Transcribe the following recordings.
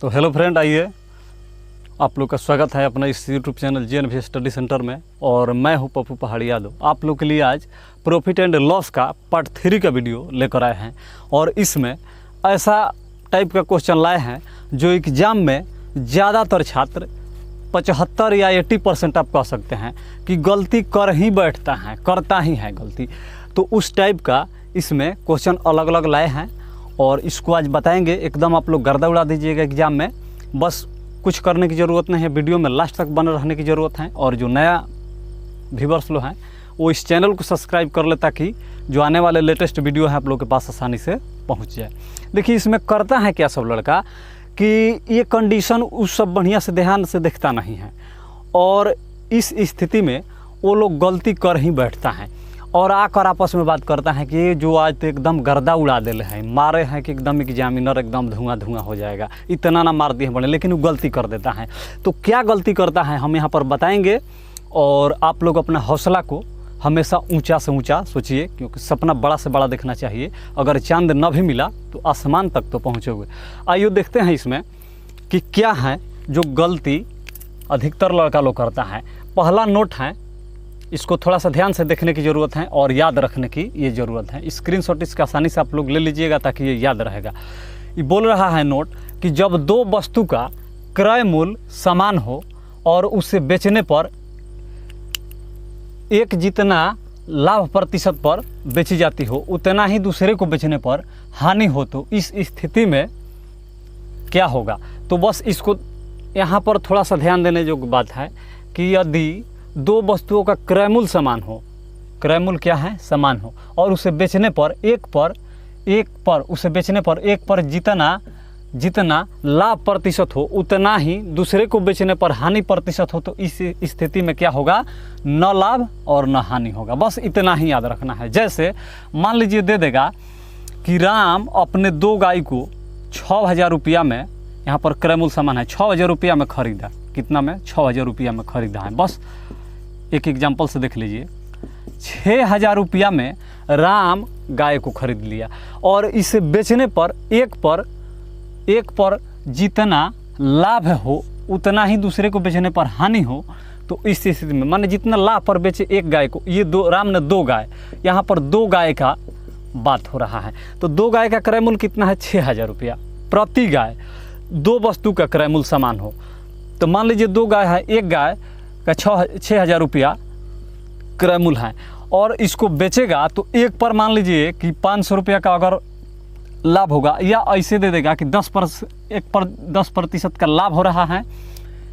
तो hello friend, आइए आप लोग का स्वागत है अपना इस YouTube channel JNV study centre में। और मैं हूं पप्पू पहाड़ी यादव। आप लोग के लिए आज प्रॉफिट एंड लॉस का पार्ट 3 का वीडियो लेकर आए हैं। और इसमें ऐसा टाइप का क्वेश्चन लाए हैं जो एग्ज़ाम में ज़्यादातर छात्र 75 या 80% आप कह सकते हैं कि गलती कर ही बैठता है, करता ही है गलती। तो उस टाइप का इसमें क्वेश्चन अलग अलग लाए हैं और इसको आज बताएंगे। एकदम आप लोग गर्दा उड़ा दीजिएगा एग्ज़ाम में। बस कुछ करने की ज़रूरत नहीं है, वीडियो में लास्ट तक बने रहने की ज़रूरत है। और जो नया व्यूअर्स लोग हैं वो इस चैनल को सब्सक्राइब कर ले ताकि जो आने वाले लेटेस्ट वीडियो है आप लोग के पास आसानी से पहुंच जाए। देखिए इसमें करता है क्या सब लड़का कि ये कंडीशन उस सब बढ़िया से ध्यान से देखता नहीं है और इस स्थिति में वो लोग गलती कर ही बैठता है और आकर आपस में बात करता है कि ये जो आज तो एकदम गर्दा उड़ा देले हैं, मारे हैं कि एकदम एग्जामिनर एकदम धुआं धुआं हो जाएगा, इतना ना मार दिए बड़े, लेकिन वो गलती कर देता है। तो क्या गलती करता है हम यहाँ पर बताएंगे। और आप लोग अपना हौसला को हमेशा ऊंचा से ऊंचा सोचिए, क्योंकि सपना बड़ा से बड़ा देखना चाहिए। अगर चांद न भी मिला तो आसमान तक तो पहुँचोगे। आइए देखते हैं इसमें कि क्या है जो गलती अधिकतर लड़का लोग करता है। पहला नोट है, इसको थोड़ा सा ध्यान से देखने की ज़रूरत है और याद रखने की ये ज़रूरत है। स्क्रीनशॉट इसका आसानी से आप लोग ले लीजिएगा ताकि ये याद रहेगा। ये बोल रहा है नोट कि जब दो वस्तु का क्रय मूल्य समान हो और उसे बेचने पर एक जितना लाभ प्रतिशत पर बेची जाती हो उतना ही दूसरे को बेचने पर हानि हो, तो इस स्थिति में क्या होगा। तो बस इसको यहाँ पर थोड़ा सा ध्यान देने योग्य बात है कि यदि दो वस्तुओं का क्रय मूल्य समान हो, क्रय मूल्य क्या है, समान हो, और उसे बेचने पर एक पर जितना लाभ प्रतिशत हो उतना ही दूसरे को बेचने पर हानि प्रतिशत हो, तो इस स्थिति में क्या होगा, न लाभ और न हानि होगा। बस इतना ही याद रखना है। जैसे मान लीजिए दे देगा कि राम अपने 2 गाय को 6000 रुपया में, यहाँ पर क्रय मूल्य समान है, 6000 रुपया में खरीदा। कितना में? 6000 रुपया में खरीदा है। बस एक एग्जाम्पल से देख लीजिए। 6000 रुपया में राम गाय को खरीद लिया और इसे बेचने पर एक पर जितना लाभ हो उतना ही दूसरे को बेचने पर हानि हो, तो इस स्थिति में माने जितना लाभ पर बेचे एक गाय को, ये राम ने 2 गाय, यहाँ पर 2 गाय का बात हो रहा है। तो 2 गाय का क्रय मूल्य कितना है, 6000 रुपया प्रति गाय। 2 वस्तु का क्रय मूल्य समान हो तो मान लीजिए 2 गाय है, एक गाय का 6000 रुपया क्रय मूल्य है और इसको बेचेगा तो एक पर मान लीजिए कि 500 रुपया का अगर लाभ होगा, या ऐसे दे देगा कि 10% का लाभ हो रहा है,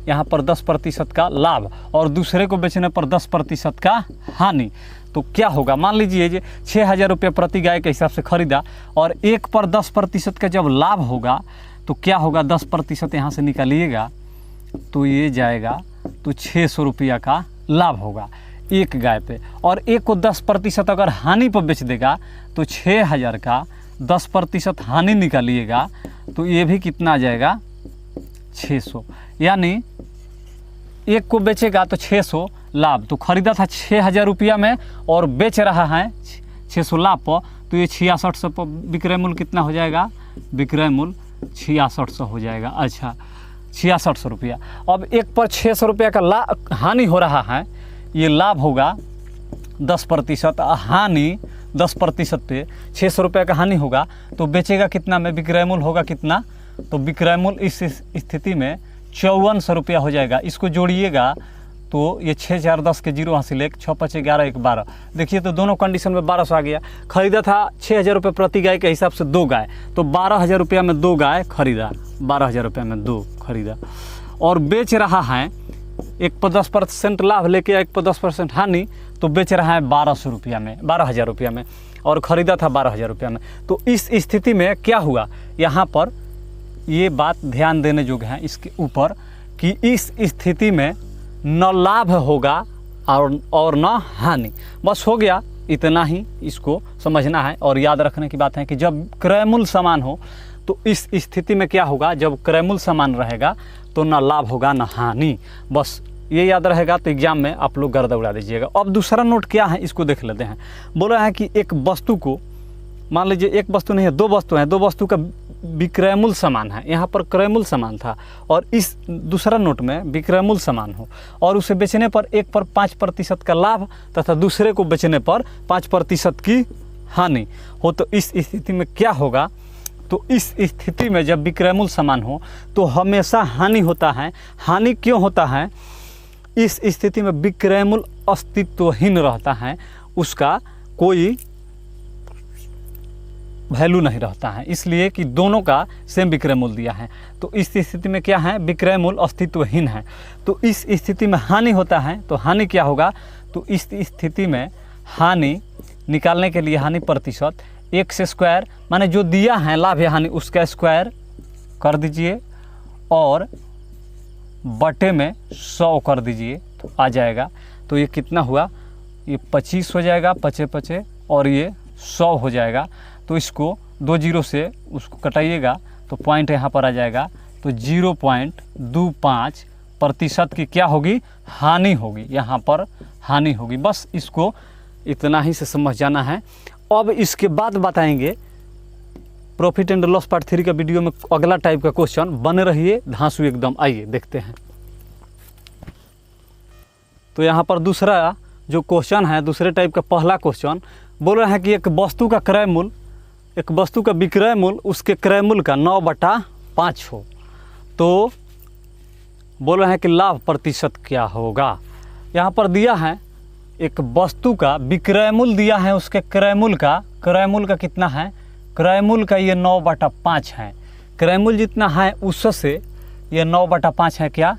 यहाँ पर 10% का लाभ और दूसरे को बेचने पर 10% का हानि। तो क्या होगा, मान लीजिए ये 6000 रुपया प्रति गाय के हिसाब से खरीदा और एक पर 10% का जब लाभ होगा तो क्या होगा, 10% यहाँ से निकालिएगा तो ये जाएगा तो 600 रुपया का लाभ होगा एक गाय पे। और एक को 10% अगर हानि पर बेच देगा तो 6000 का 10% हानि निकालिएगा तो ये भी कितना आ जाएगा, 600। यानी एक को बेचेगा तो 600 लाभ, तो खरीदा था 6000 रुपया में और बेच रहा है 600 लाभ पर, तो ये 6600 पर विक्रय मूल्य कितना हो जाएगा, विक्रय मूल्य 6600 हो जाएगा। अच्छा 6600 रुपया। अब एक पर 600 रुपया का हानि हो रहा है, ये लाभ होगा 10%, हानि 10% पे 600 रुपया का हानि होगा तो बेचेगा कितना में, विक्रय मूल्य होगा कितना, तो विक्रय मूल्य इस स्थिति में 5400 रुपया हो जाएगा। इसको जोड़िएगा तो ये 6 4 10 के 0 हासिल 1 6 5 11 1 12। देखिए तो दोनों कंडीशन में 1200 आ गया। खरीदा था 6000 रुपये प्रति गाय के हिसाब से 2 गाय, तो 12000 रुपया में 2 गाय खरीदा, 12000 रुपया में 2 खरीदा और बेच रहा है एक पर 10% लाभ लेके एक पर 10% हानि, तो बेच रहा है 12000 रुपया में और ख़रीदा था 12000 रुपया में। तो इस स्थिति में क्या हुआ, यहाँ पर ये बात ध्यान देने योग्य है इसके ऊपर कि इस स्थिति में न लाभ होगा और न हानि। बस हो गया, इतना ही इसको समझना है। और याद रखने की बात है कि जब क्रय मूल्य समान हो तो इस स्थिति में क्या होगा, जब क्रय मूल्य समान रहेगा तो न लाभ होगा न हानि। बस ये याद रहेगा तो एग्जाम में आप लोग गर्दा उड़ा दीजिएगा। अब दूसरा नोट क्या है इसको देख लेते हैं। बोल रहा है कि एक वस्तु को, मान लीजिए एक वस्तु नहीं है, 2 वस्तु हैं, 2 वस्तु का विक्रयमूल्य समान है, यहाँ पर क्रयमूल्य समान था और इस दूसरा नोट में विक्रयमूल्य समान हो और उसे बेचने पर एक पर 5% का लाभ तथा दूसरे को बेचने पर 5% की हानि हो, तो इस स्थिति में क्या होगा? तो इस स्थिति में जब विक्रयमूल्य समान हो तो हमेशा हानि होता है। हानि क्यों होता है? इस स्थिति में विक्रयमूल्य अस्तित्वहीन रहता है, उसका कोई वैल्यू नहीं रहता है, इसलिए कि दोनों का सेम विक्रय मूल्य दिया है। तो इस स्थिति में क्या है? विक्रय मूल्य अस्तित्वहीन है। तो इस स्थिति में हानि होता है, तो हानि क्या होगा? तो इस स्थिति में हानि निकालने के लिए हानि प्रतिशत 1 से स्क्वायर माने जो दिया है लाभ या हानि उसका स्क्वायर कर दीजिए और बटे में 100 कर दीजिए तो आ जाएगा। तो ये कितना हुआ? ये 25 हो जाएगा, 55 और ये 100 हो जाएगा। तो इसको 2 जीरो से उसको कटाइएगा तो पॉइंट यहाँ पर आ जाएगा। तो 0.25% की क्या होगी? हानि होगी, यहाँ पर हानि होगी। बस इसको इतना ही से समझ जाना है। अब इसके बाद बताएंगे प्रॉफिट एंड लॉस पार्ट 3 का वीडियो में अगला टाइप का क्वेश्चन। बने रहिए धांसू एकदम। आइए देखते हैं। तो यहाँ पर दूसरा जो क्वेश्चन है, दूसरे टाइप का पहला क्वेश्चन बोल रहा है कि एक वस्तु का क्रय मूल्य, एक वस्तु का विक्रय मूल्य उसके क्रय मूल्य का 9/5 हो, तो बोल रहे हैं कि लाभ प्रतिशत क्या होगा। यहाँ पर दिया है एक वस्तु का विक्रय मूल्य दिया है, उसके क्रय मूल्य का कितना है? क्रय मूल्य का ये 9/5 है। क्रय मूल्य जितना है उससे ये 9/5 है क्या?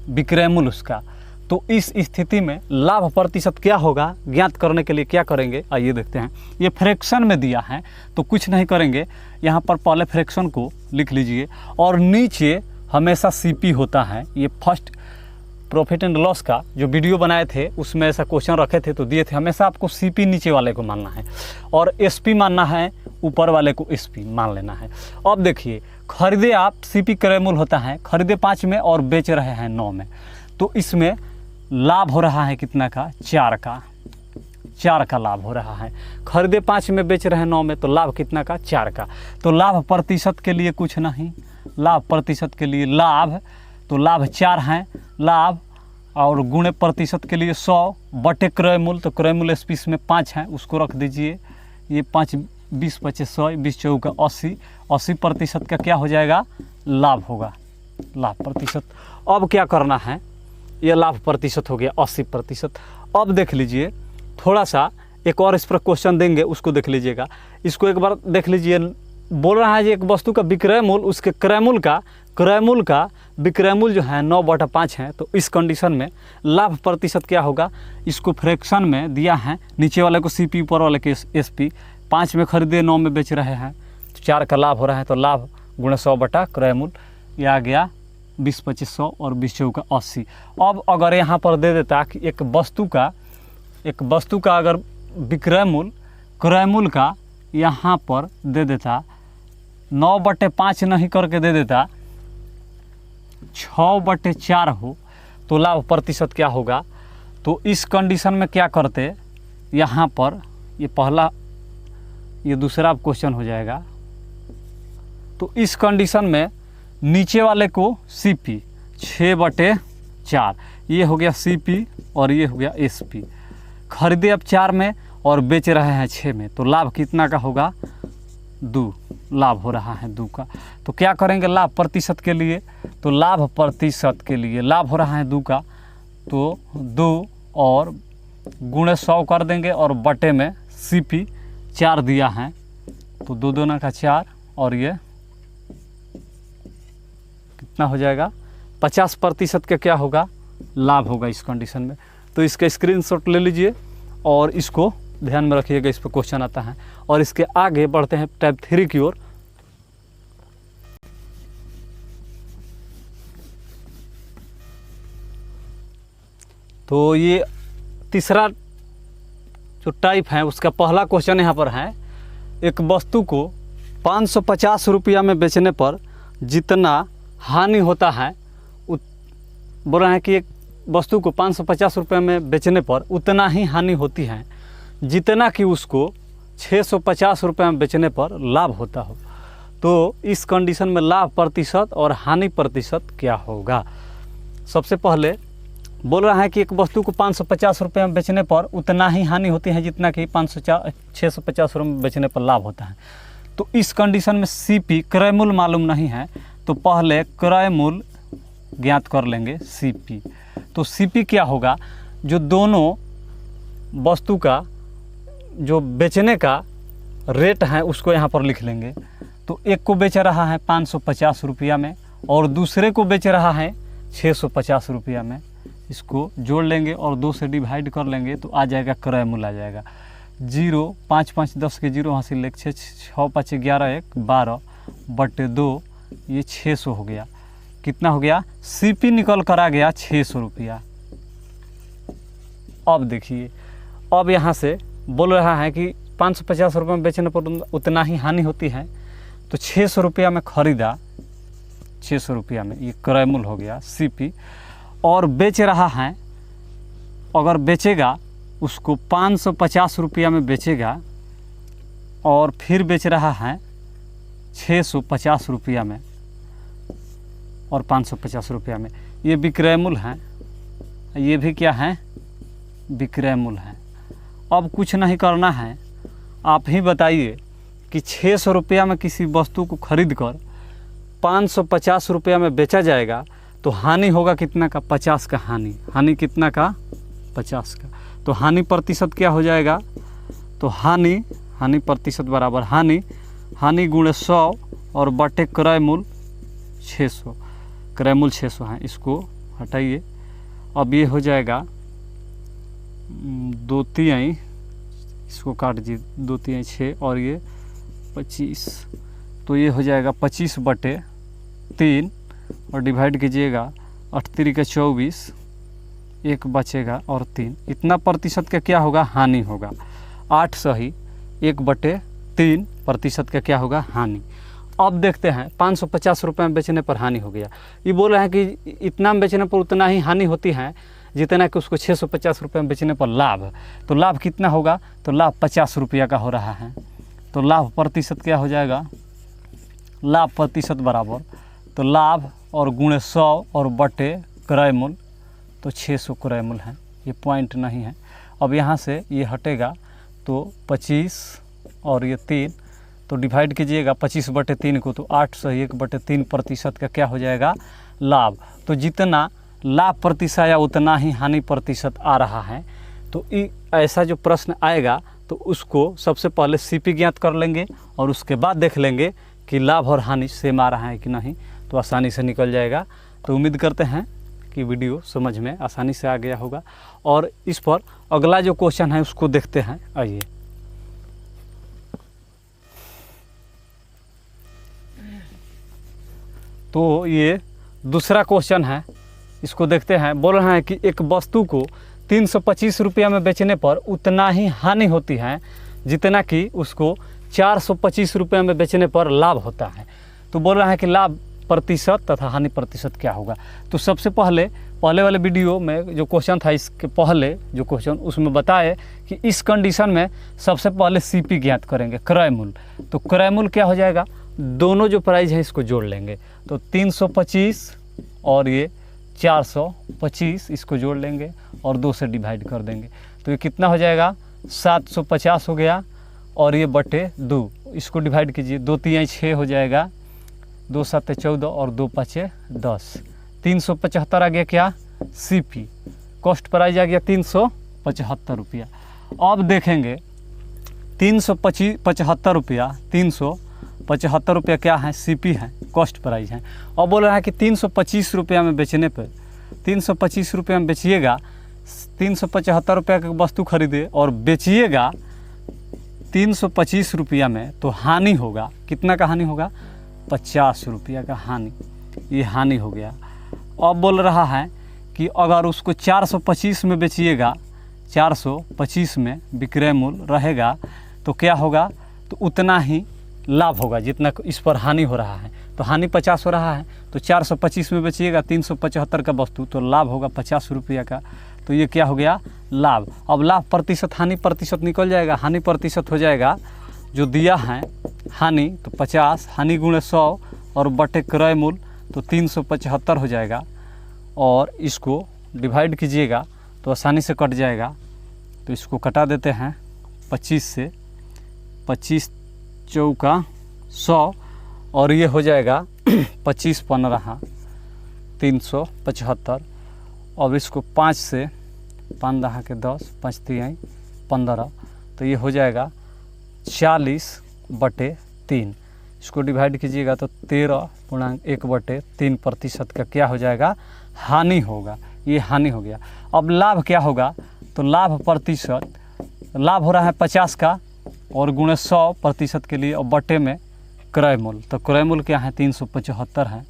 विक्रय मूल्य उसका। तो इस स्थिति में लाभ प्रतिशत क्या होगा ज्ञात करने के लिए क्या करेंगे? आइए देखते हैं। ये फ्रैक्शन में दिया है तो कुछ नहीं करेंगे, यहाँ पर पहले फ्रैक्शन को लिख लीजिए और नीचे हमेशा सीपी होता है। ये फर्स्ट प्रॉफिट एंड लॉस का जो वीडियो बनाए थे उसमें ऐसा क्वेश्चन रखे थे तो दिए थे, हमेशा आपको सीपी नीचे वाले को मानना है और एसपी मानना है, ऊपर वाले को एसपी मान लेना है। अब देखिए, खरीदे आप सीपी क्रय मूल्य होता है, खरीदे 5 में और बेच रहे हैं 9 में, तो इसमें लाभ हो रहा है कितना का? 4 का लाभ हो रहा है। खरीदे 5 में बेच रहे हैं 9 में, तो लाभ कितना का? 4 का। तो लाभ प्रतिशत के लिए कुछ नहीं, लाभ प्रतिशत के लिए लाभ, तो लाभ 4 है लाभ, और गुणे प्रतिशत के लिए 100 बटे क्रय मूल्य, तो क्रय मूल्य स्पीस में 5 है, उसको रख दीजिए। ये 5 20 25 100 20 चौका 80, 80% का क्या हो जाएगा? लाभ होगा, लाभ प्रतिशत। अब क्या करना है? ये लाभ प्रतिशत हो गया 80%। अब देख लीजिए, थोड़ा सा एक और इस पर क्वेश्चन देंगे, उसको देख लीजिएगा। इसको एक बार देख लीजिए। बोल रहा है कि एक वस्तु का विक्रय मूल्य उसके क्रय मूल्य का विक्रय मूल्य जो है 9/5 है, तो इस कंडीशन में लाभ प्रतिशत क्या होगा? इसको फ्रैक्शन में दिया है, नीचे वाले को सीपी ऊपर वाले के एसपी। 5 में खरीदे 9 में बेच रहे हैं तो 4 का लाभ हो रहा है, तो लाभ गुणा 100 बटा क्रय मूल्य, यह आ गया 20 25 100 और 20 चौका 80। अब अगर यहाँ पर दे देता कि एक वस्तु का अगर विक्रय मूल्य क्रय मूल्य का यहाँ पर दे देता 9/5 नहीं करके दे देता 6/4 हो, तो लाभ प्रतिशत क्या होगा? तो इस कंडीशन में क्या करते? यहाँ पर ये पहला, ये दूसरा क्वेश्चन हो जाएगा। तो इस कंडीशन में नीचे वाले को सीपी 6/4, ये हो गया सीपी और ये हो गया एसपी। खरीदे अब 4 में और बेच रहे हैं 6 में, तो लाभ कितना का होगा? 2 लाभ हो रहा है 2 का। तो क्या करेंगे लाभ प्रतिशत के लिए? तो लाभ प्रतिशत के लिए लाभ हो रहा है 2 का, तो 2 और गुणे 100 कर देंगे और बटे में सीपी 4 दिया है, तो 2 दूना का 4 और ये कितना हो जाएगा? 50% का क्या होगा? लाभ होगा इस कंडीशन में। तो इसका स्क्रीनशॉट ले लीजिए और इसको ध्यान में रखिएगा, इस पर क्वेश्चन आता है। और इसके आगे बढ़ते हैं टाइप 3 की ओर। तो ये तीसरा जो टाइप है उसका पहला क्वेश्चन यहाँ पर है। एक वस्तु को 550 रुपया में बेचने पर जितना हानि होता है, बोल रहे हैं कि एक वस्तु को 550 रुपये में बेचने पर उतना ही हानि होती है जितना कि उसको 650 रुपये में बेचने पर लाभ होता हो। तो इस कंडीशन में लाभ प्रतिशत और हानि प्रतिशत क्या होगा। सबसे पहले बोल रहा है कि एक वस्तु को 550 रुपये में बेचने पर उतना ही हानि होती है जितना कि 650 रुपये में बेचने पर लाभ होता है। तो इस कंडीशन में CP क्रय मूल्य मालूम नहीं है, तो पहले क्रय मूल्य ज्ञात कर लेंगे CP। तो CP क्या होगा, जो दोनों वस्तु का जो बेचने का रेट है उसको यहाँ पर लिख लेंगे। तो एक को बेच रहा है 550 रुपया में और दूसरे को बेच रहा है 650 रुपया में, इसको जोड़ लेंगे और 2 से डिवाइड कर लेंगे तो आ जाएगा क्रय मूल्य आ जाएगा 0, 5 5 10 के 0 हासिल 1, 6 6 5 11 1 12 बटे 2, ये 600 हो गया। कितना हो गया, CP निकल कर आ गया 600 रुपया। अब देखिए, अब यहाँ से बोल रहा है कि 550 रुपये में बेचने पर उतना ही हानि होती है, तो 600 रुपया में खरीदा, 600 रुपया में, ये क्रय मूल्य हो गया CP। और बेच रहा है, अगर बेचेगा उसको 550 रुपया में बेचेगा और फिर बेच रहा है 650 रुपया में और 550 रुपया में, ये विक्रय मूल्य है, ये भी क्या है, विक्रय मूल्य है। अब कुछ नहीं करना है, आप ही बताइए कि 600 रुपया में किसी वस्तु को खरीद कर 550 रुपया में बेचा जाएगा तो हानि होगा कितना का, 50 का हानि। हानि कितना का, 50 का। तो हानि प्रतिशत क्या हो जाएगा, तो हानि प्रतिशत बराबर हानि गुणे 100 और बटे क्रय मूल्य 600, क्रय मूल्य 600 है, इसको हटाइए। अब ये हो जाएगा 2 तिहाई, इसको काट दीजिए, 2 तिहाई 6 और ये 25, तो ये हो जाएगा 25 बटे 3 और डिवाइड कीजिएगा 8 3 के 24, 1 बचेगा और 3, इतना प्रतिशत का क्या होगा, हानि होगा। 8 सही 1 बटे 3 प्रतिशत का क्या होगा, हानि। अब देखते हैं 550 रुपये में बेचने पर हानि हो गया। ये बोल रहे हैं कि इतना में बेचने पर उतना ही हानि होती है जितना कि उसको 650 रुपये में बेचने पर लाभ। तो लाभ कितना होगा, तो लाभ 50 रुपया का हो रहा है। तो लाभ प्रतिशत क्या हो जाएगा, लाभ प्रतिशत बराबर, तो लाभ और गुणे 100 और बटे क्रय मूल्य, तो 600 क्रय मूल्य है, ये पॉइंट नहीं है। अब यहाँ से ये हटेगा तो 25 और ये 3, तो डिवाइड कीजिएगा 25 बटे 3 को, तो 8 से 1 बटे 3 प्रतिशत का क्या हो जाएगा, लाभ। तो जितना लाभ प्रतिशत आया उतना ही हानि प्रतिशत आ रहा है। तो ऐसा जो प्रश्न आएगा तो उसको सबसे पहले CP ज्ञात कर लेंगे और उसके बाद देख लेंगे कि लाभ और हानि सेम आ रहा है कि नहीं, तो आसानी से निकल जाएगा। तो उम्मीद करते हैं कि वीडियो समझ में आसानी से आ गया होगा। और इस पर अगला जो क्वेश्चन है उसको देखते हैं, आइए। तो ये दूसरा क्वेश्चन है, इसको देखते हैं। बोल रहे हैं कि एक वस्तु को 325 रुपया में बेचने पर उतना ही हानि होती है जितना कि उसको 425 रुपये में बेचने पर लाभ होता है। तो बोल रहा है कि लाभ प्रतिशत तथा हानि प्रतिशत क्या होगा। तो सबसे पहले वाले वीडियो में जो क्वेश्चन था, इसके पहले जो क्वेश्चन उसमें बताए कि इस कंडीशन में सबसे पहले CP ज्ञात करेंगे, क्रय मूल्य। तो क्रय मूल्य क्या हो जाएगा, दोनों जो प्राइस है इसको जोड़ लेंगे, तो 325 और ये 425, इसको जोड़ लेंगे और 2 से डिवाइड कर देंगे, तो ये कितना हो जाएगा, 750 हो गया और ये बटे 2, इसको डिवाइड कीजिए, 2 तिहाई 6 हो जाएगा, 2 7 14 और 2 5 10, 375 आ गया क्या, CP, कॉस्ट प्राइस आ गया 375 रुपया। अब देखेंगे 375 रुपया, 375 रुपया क्या है, CP है, कॉस्ट प्राइस है। अब बोल रहा है कि 325 रुपया में बेचने पर, 325 रुपया में बेचिएगा, 375 रुपया की वस्तु खरीदे और बेचिएगा 325 रुपया में, तो हानि होगा, कितना का हानि होगा, 50 रुपया का हानि, ये हानि हो गया। अब बोल रहा है कि अगर उसको 425 में बेचिएगा, 425 में विक्रय मूल्य रहेगा, तो क्या होगा, तो उतना ही लाभ होगा जितना इस पर हानि हो रहा है। तो हानि 50 हो रहा है, तो 425 में बेचिएगा 375 का वस्तु, तो लाभ होगा 50 रुपया का, तो ये क्या हो गया, लाभ। अब लाभ प्रतिशत हानि प्रतिशत निकल जाएगा, हानि प्रतिशत हो जाएगा जो दिया है हानि, तो 50 हानि गुणे 100 और बटे क्रय मूल तो 375 हो जाएगा। और इसको डिवाइड कीजिएगा तो आसानी से कट जाएगा। तो इसको कटा देते हैं 25 से, 25 चौका 100 और ये हो जाएगा 25 15 375। अब इसको 5 से 5 10 के 10 5 3 15, तो ये हो जाएगा 40/3। इसको डिवाइड कीजिएगा तो 13.1/3% का क्या हो जाएगा, हानि होगा। ये हानि हो गया। अब लाभ क्या होगा, तो लाभ प्रतिशत, लाभ हो रहा है 50 का और गुणे 100% के लिए और बटे में क्रय मूल, तो क्रय मूल क्या है 375 है।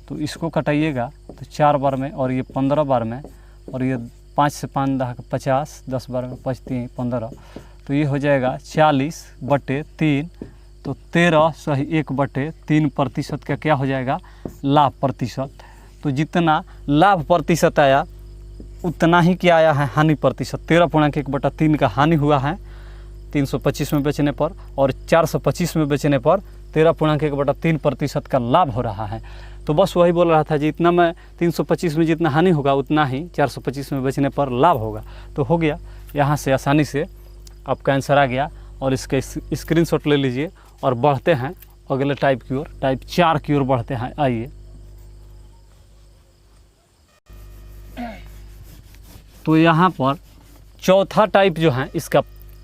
तो इसको कटाइएगा तो 4 बार में और ये 15 बार में, और ये 5 से 5 10 50, 10 बार में 5 3 15, तो ये हो जाएगा 40/3। तो 13/1/3% का क्या हो जाएगा, लाभ प्रतिशत। तो जितना लाभ प्रतिशत आया उतना ही क्या आया है, हानि प्रतिशत। 13.1/3 का हानि हुआ है 325 में बेचने पर, और 425 में बेचने पर 13.1/3% का लाभ हो रहा है। तो बस वही बोल रहा था जी, इतना में 325 में जितना हानि होगा उतना ही 425 में बेचने पर लाभ होगा। तो हो गया, यहाँ से आसानी से आपका आंसर आ गया। और इसके स्क्रीनशॉट ले लीजिए और बढ़ते हैं अगले टाइप की ओर, टाइप 4 की ओर बढ़ते हैं। आइए, तो यहाँ पर चौथा टाइप जो है, इसका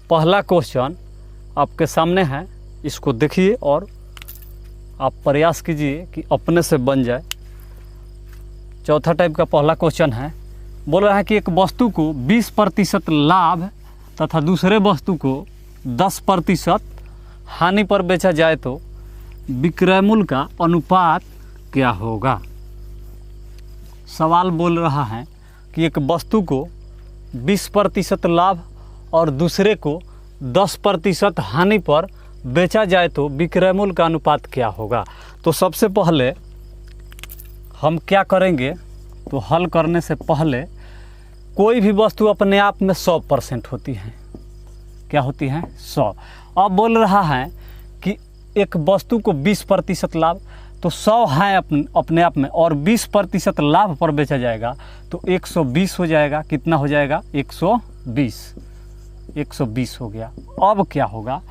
पहला क्वेश्चन आपके सामने है। इसको देखिए और आप प्रयास कीजिए कि अपने से बन जाए। चौथा टाइप का पहला क्वेश्चन है, बोल रहा है कि एक वस्तु को 20% लाभ तथा दूसरे वस्तु को 10% हानि पर बेचा जाए तो विक्रय मूल्य का अनुपात क्या होगा। सवाल बोल रहा है कि एक वस्तु को 20% लाभ और दूसरे को 10% हानि पर बेचा जाए तो विक्रय मूल्य का अनुपात क्या होगा। तो सबसे पहले हम क्या करेंगे, तो हल करने से पहले कोई भी वस्तु अपने आप में 100% होती है। क्या होती है, 100। अब बोल रहा है कि एक वस्तु को 20% लाभ, तो 100 है अपने आप में, और 20% लाभ पर बेचा जाएगा तो 120 हो जाएगा। कितना हो जाएगा, 120 हो गया। अब क्या होगा,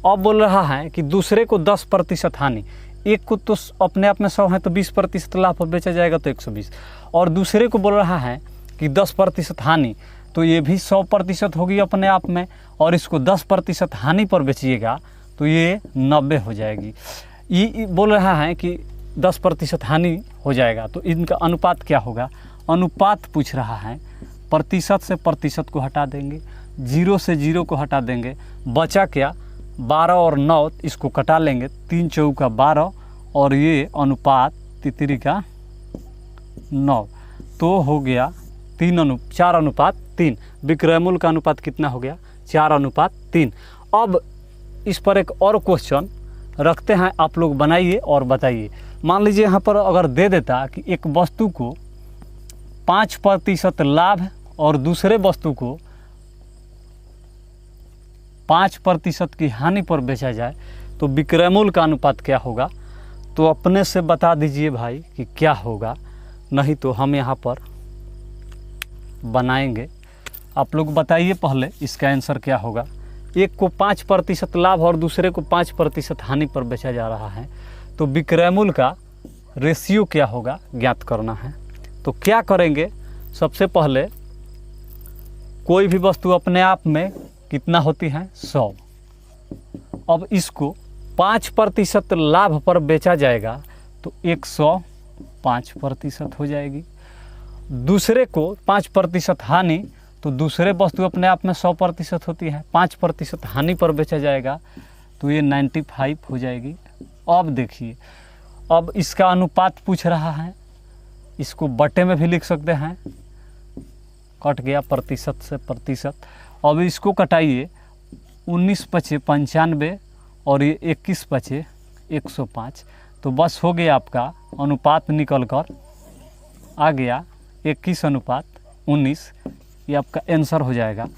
अब बोल रहा है कि दूसरे को 10% हानि। एक को तो अपने आप में 100 है तो 20% लाभ पर बेचा जाएगा तो 120, और दूसरे को बोल रहा है कि 10% हानि, तो ये भी 100% होगी अपने आप में, और इसको 10% हानि पर बेचिएगा तो ये 90 हो जाएगी। ये बोल रहा है कि 10% हानि हो जाएगा, तो इनका अनुपात क्या होगा। अनुपात पूछ रहा है, प्रतिशत से प्रतिशत को हटा देंगे, 0 से 0 को हटा देंगे, बचा क्या, 12 और 9 इसको कटा लेंगे, 3 चौका 12 और ये अनुपात तितरी का 9, तो हो गया 4:3। विक्रय मूल्य का अनुपात कितना हो गया, 4:3। अब इस पर एक और क्वेश्चन रखते हैं, आप लोग बनाइए और बताइए। मान लीजिए यहाँ पर अगर दे देता कि एक वस्तु को 5% लाभ और दूसरे वस्तु को 5% की हानि पर बेचा जाए तो विक्रय मूल्य का अनुपात क्या होगा। तो अपने से बता दीजिए भाई कि क्या होगा, नहीं तो हम यहाँ पर बनाएंगे। आप लोग बताइए पहले इसका आंसर क्या होगा। एक को 5% लाभ और दूसरे को 5% हानि पर बेचा जा रहा है, तो विक्रय मूल्य का रेशियो क्या होगा ज्ञात करना है। तो क्या करेंगे, सबसे पहले कोई भी वस्तु अपने आप में कितना होती है, 100। अब इसको 5% लाभ पर बेचा जाएगा तो 105% हो जाएगी। दूसरे को 5% हानि, तो दूसरे वस्तु अपने आप में 100% होती है, 5% हानि पर बेचा जाएगा तो ये 95 हो जाएगी। अब देखिए, अब इसका अनुपात पूछ रहा है, इसको बटे में भी लिख सकते हैं, कट गया प्रतिशत से प्रतिशत। अब इसको कटाइए, 19×5 = 95 और ये 21×5 = 105, तो बस हो गया आपका अनुपात निकल कर आ गया 21:19। ये आपका आंसर हो जाएगा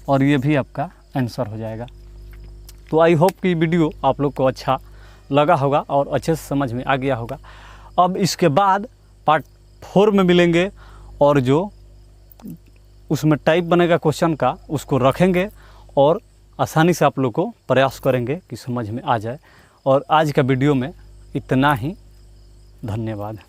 और ये भी आपका आंसर हो जाएगा। तो आई होप कि वीडियो आप लोग को अच्छा लगा होगा और अच्छे से समझ में आ गया होगा। अब इसके बाद पार्ट 4 में मिलेंगे और जो उसमें टाइप बनेगा क्वेश्चन का उसको रखेंगे और आसानी से आप लोग को प्रयास करेंगे कि समझ में आ जाए। और आज का वीडियो में इतना ही, धन्यवाद।